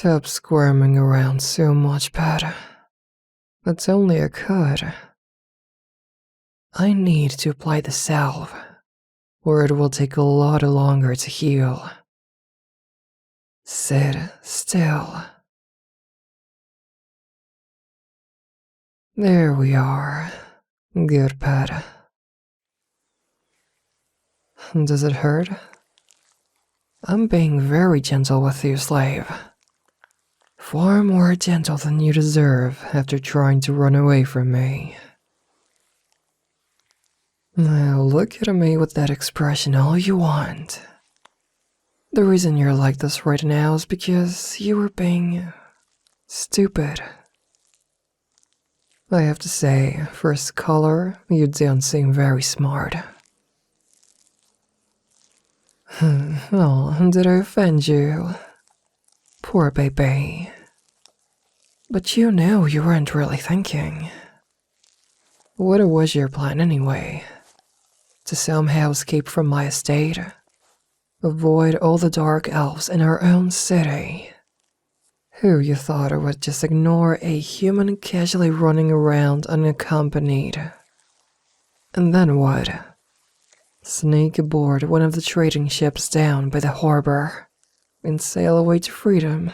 Stop squirming around so much, Pat. That's only a cut. I need to apply the salve, or it will take a lot longer to heal. Sit still. There we are. Good, Pat. Does it hurt? I'm being very gentle with you, slave. Far more gentle than you deserve after trying to run away from me. Now look at me with that expression all you want. The reason you're like this right now is because you were being stupid. I have to say, first color, you don't seem very smart. Oh, did I offend you? Poor baby. But you know you weren't really thinking. What was your plan anyway? To somehow escape from my estate? Avoid all the dark elves in our own city? Who you thought I would just ignore a human casually running around unaccompanied? And then what? Sneak aboard one of the trading ships down by the harbor and sail away to freedom?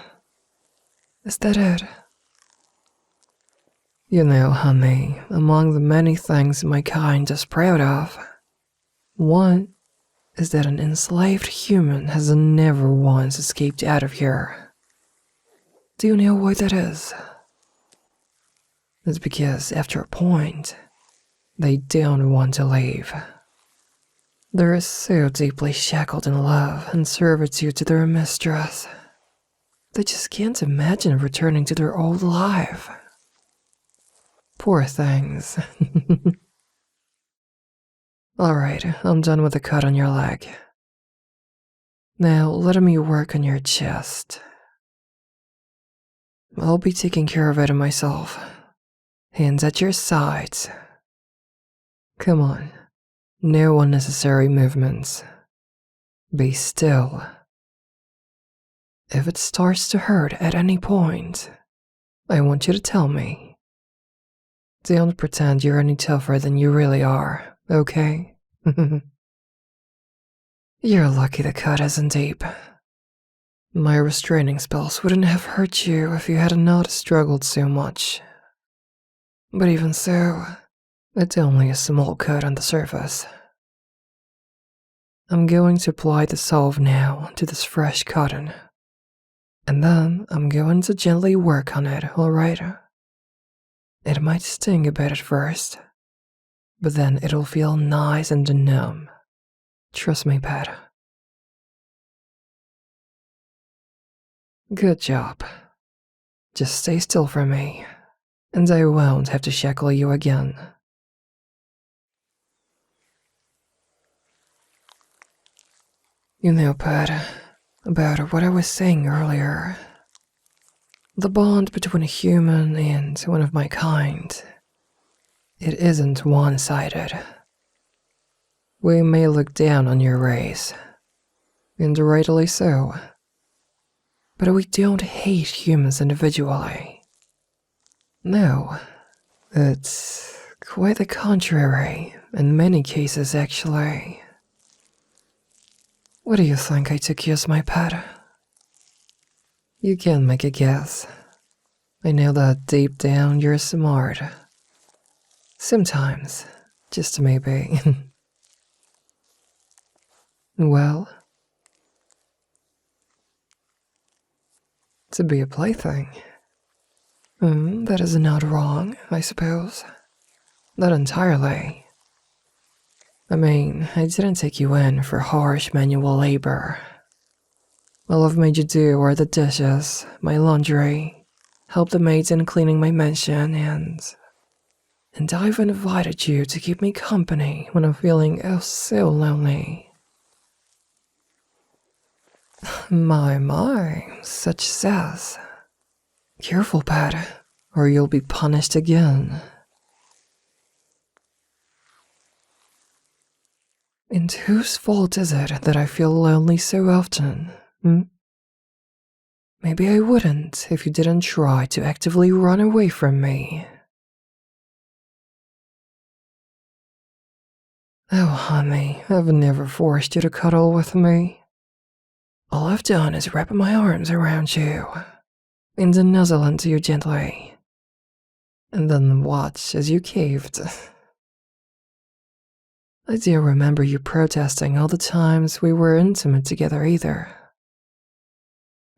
Is that it? You know, honey, among the many things my kind is proud of, one is that an enslaved human has never once escaped out of here. Do you know why that is? It's because after a point, they don't want to leave. They're so deeply shackled in love and servitude to their mistress. They just can't imagine returning to their old life. Poor things. Alright, I'm done with the cut on your leg. Now let me work on your chest. I'll be taking care of it myself. Hands at your sides. Come on, no unnecessary movements. Be still. If it starts to hurt at any point, I want you to tell me. Don't pretend you're any tougher than you really are, okay? You're lucky the cut isn't deep. My restraining spells wouldn't have hurt you if you had not struggled so much. But even so, it's only a small cut on the surface. I'm going to apply the salve now to this fresh cotton. And then I'm going to gently work on it, alright? It might sting a bit at first, but then it'll feel nice and numb. Trust me, Pat. Good job. Just stay still for me, and I won't have to shackle you again. You know, Pat, about what I was saying earlier. The bond between a human and one of my kind, it isn't one-sided. We may look down on your race, and rightly so, but we don't hate humans individually. No, it's quite the contrary in many cases, actually. What do you think I took you as my pet? You can make a guess. I know that deep down you're smart. Sometimes, just maybe. Well, to be a plaything. That is not wrong, I suppose. Not entirely. I mean, I didn't take you in for harsh manual labor. All I've made you do are the dishes, my laundry, help the maids in cleaning my mansion, and I've invited you to keep me company when I'm feeling oh so lonely. My, such sass. Careful, Pat, or you'll be punished again. And whose fault is it that I feel lonely so often, Maybe I wouldn't if you didn't try to actively run away from me. Oh, honey, I've never forced you to cuddle with me. All I've done is wrap my arms around you and then nuzzle into you gently, and then watch as you caved. I don't remember you protesting all the times we were intimate together either.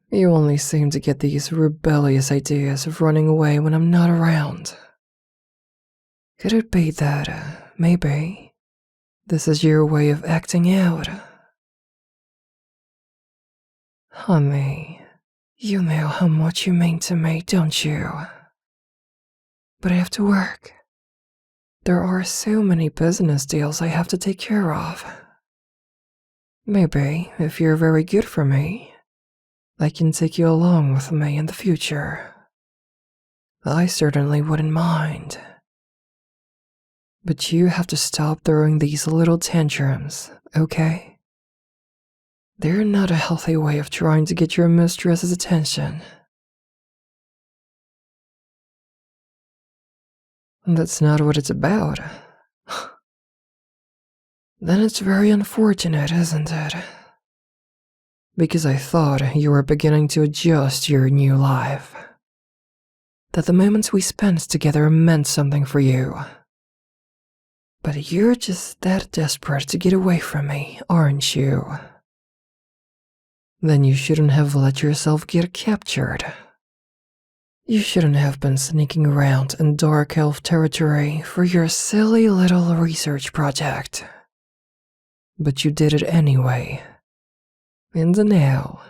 You only seem to get these rebellious ideas of running away when I'm not around. Could it be that, maybe, this is your way of acting out? Honey, you know how much you mean to me, don't you? But I have to work. There are so many business deals I have to take care of. Maybe, if you're very good for me, I can take you along with me in the future. I certainly wouldn't mind. But you have to stop throwing these little tantrums, okay? They're not a healthy way of trying to get your mistress's attention. That's not what it's about. Then it's very unfortunate, isn't it? Because I thought you were beginning to adjust your new life. That the moments we spent together meant something for you. But you're just that desperate to get away from me, aren't you? Then you shouldn't have let yourself get captured. You shouldn't have been sneaking around in dark elf territory for your silly little research project. But you did it anyway. And now,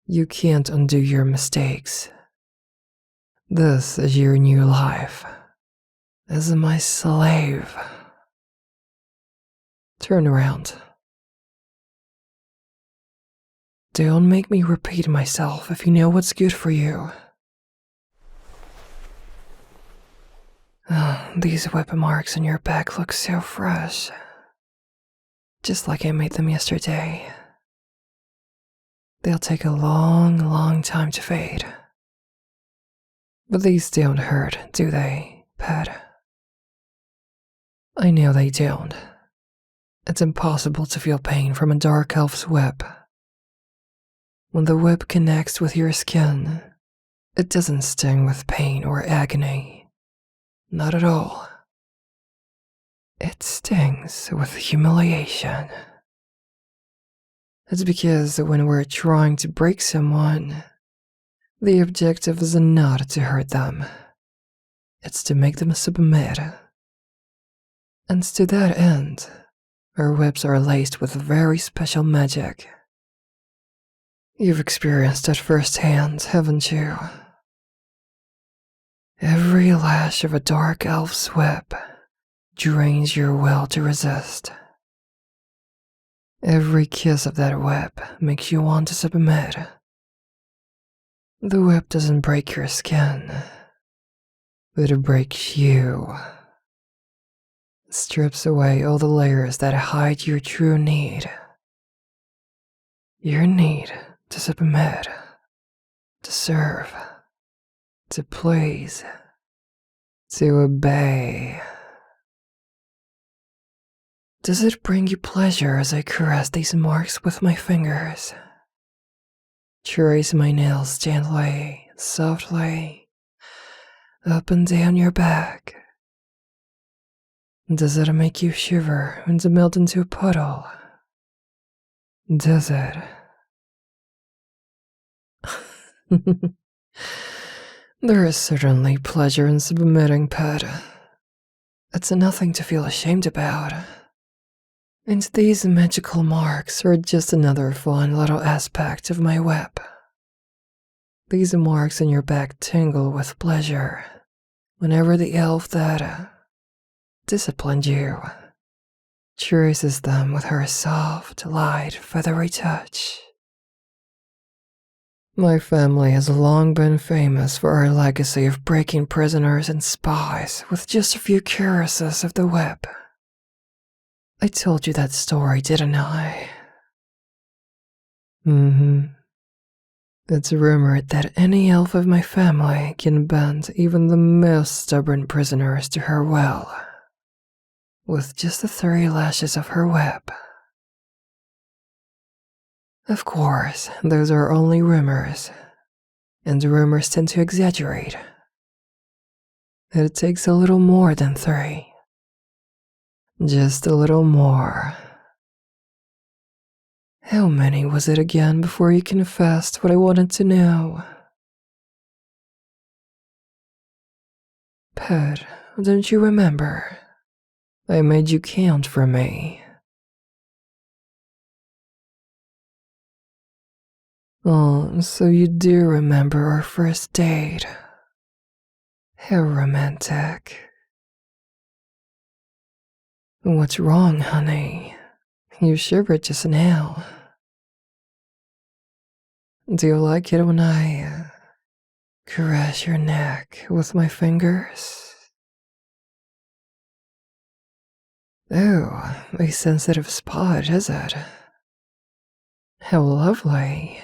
you can't undo your mistakes. This is your new life. As my slave. Turn around. Don't make me repeat myself if you know what's good for you. These whip marks on your back look so fresh. Just like I made them yesterday. They'll take a long, long time to fade. But these don't hurt, do they, pet? I know they don't. It's impossible to feel pain from a dark elf's whip. When the whip connects with your skin, it doesn't sting with pain or agony. Not at all. It stings with humiliation. It's because when we're trying to break someone, the objective is not to hurt them. It's to make them submit. And to that end, our whips are laced with very special magic. You've experienced it firsthand, haven't you? Every lash of a dark elf's whip drains your will to resist. Every kiss of that whip makes you want to submit. The whip doesn't break your skin, but it breaks you. It strips away all the layers that hide your true need. Your need to submit, to serve, to please, to obey. Does it bring you pleasure as I caress these marks with my fingers? Trace my nails gently, softly, up and down your back. Does it make you shiver and to melt into a puddle? Does it? There is certainly pleasure in submitting, pet. It's nothing to feel ashamed about. And these magical marks are just another fun little aspect of my whip. These marks on your back tingle with pleasure whenever the elf that disciplined you traces them with her soft, light, feathery touch. My family has long been famous for our legacy of breaking prisoners and spies with just a few caresses of the whip. I told you that story, didn't I? It's rumored that any elf of my family can bend even the most stubborn prisoners to her will, with just the 3 lashes of her whip. Of course, those are only rumors, and rumors tend to exaggerate. It takes a little more than 3. Just a little more. How many was it again before you confessed what I wanted to know? Pet, don't you remember? I made you count for me. Oh, so you do remember our first date. How romantic. What's wrong, honey? You shivered just now. Do you like it when I caress your neck with my fingers? Oh, a sensitive spot, is it? How lovely.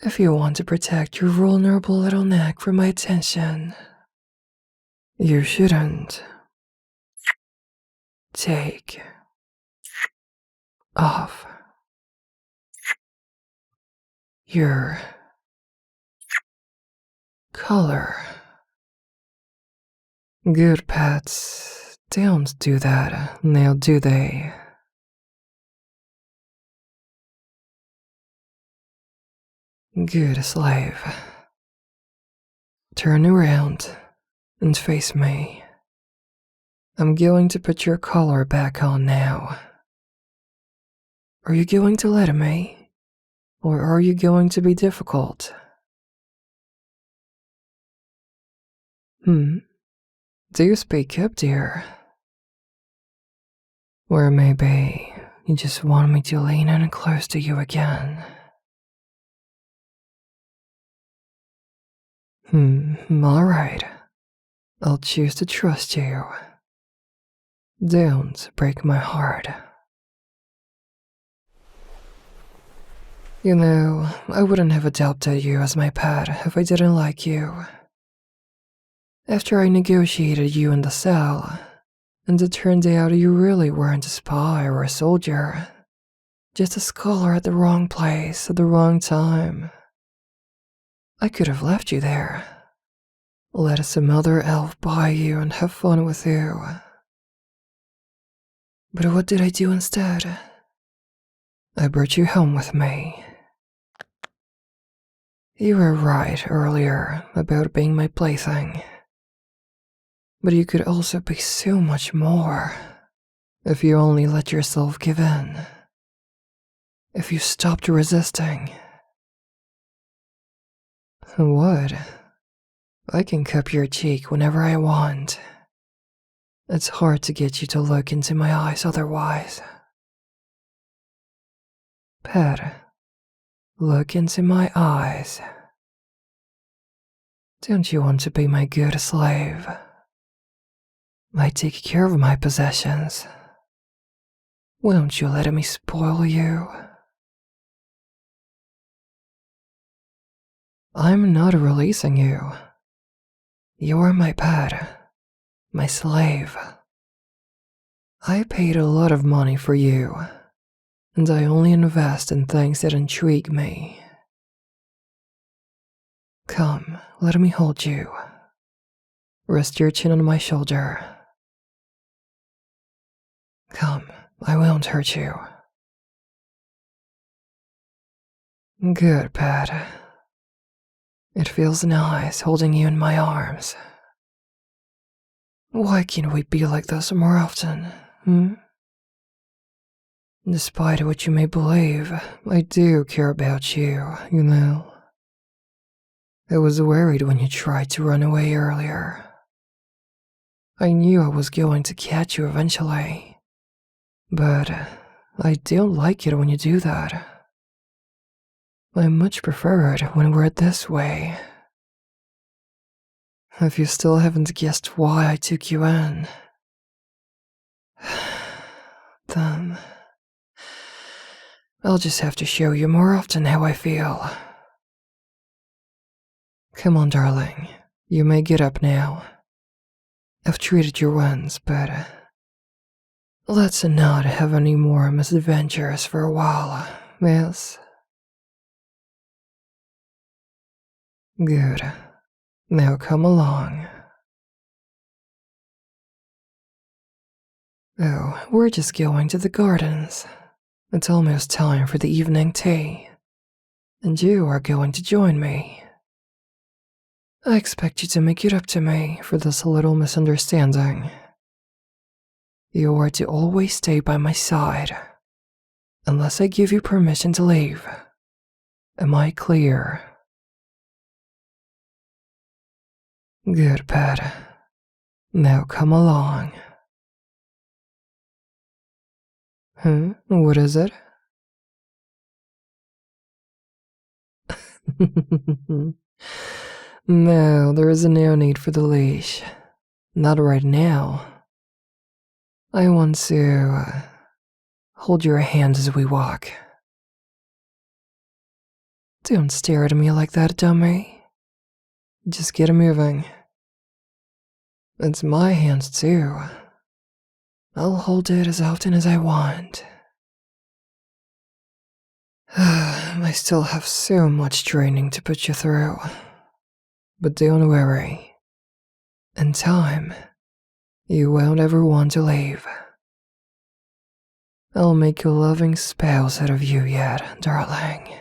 If you want to protect your vulnerable little neck from my attention, you shouldn't take off your collar. Good pets don't do that, now do they? Good slave. Turn around and face me. I'm going to put your collar back on now. Are you going to let me? Or are you going to be difficult? Do you speak up, dear? Or maybe you just want me to lean in close to you again? Alright. I'll choose to trust you. Don't break my heart. You know, I wouldn't have adopted you as my pet if I didn't like you. After I negotiated you in the cell, and it turned out you really weren't a spy or a soldier, just a scholar at the wrong place at the wrong time. I could have left you there, let some other elf buy you and have fun with you. But what did I do instead? I brought you home with me. You were right earlier about being my plaything. But you could also be so much more if you only let yourself give in. If you stopped resisting. What? I can cup your cheek whenever I want. It's hard to get you to look into my eyes otherwise. Pet, look into my eyes. Don't you want to be my good slave? I take care of my possessions. Won't you let me spoil you? I'm not releasing you. You're my pet, my slave. I paid a lot of money for you, and I only invest in things that intrigue me. Come, let me hold you. Rest your chin on my shoulder. Come, I won't hurt you. Good, pet. It feels nice holding you in my arms. Why can't we be like this more often, Despite what you may believe, I do care about you, you know. I was worried when you tried to run away earlier. I knew I was going to catch you eventually. But I don't like it when you do that. I much prefer it when we're this way. If you still haven't guessed why I took you in, then I'll just have to show you more often how I feel. Come on, darling. You may get up now. I've treated your wounds, but let's not have any more misadventures for a while, miss. Good. Now come along. Oh, we're just going to the gardens. It's almost time for the evening tea. And you are going to join me. I expect you to make it up to me for this little misunderstanding. You are to always stay by my side, unless I give you permission to leave. Am I clear? Good, pet. Now come along. What is it? No, there is no need for the leash. Not right now. I want to hold your hand as we walk. Don't stare at me like that, dummy. Just get moving. It's my hand, too. I'll hold it as often as I want. I still have so much training to put you through. But don't worry. In time, you won't ever want to leave. I'll make a loving spouse out of you yet, darling.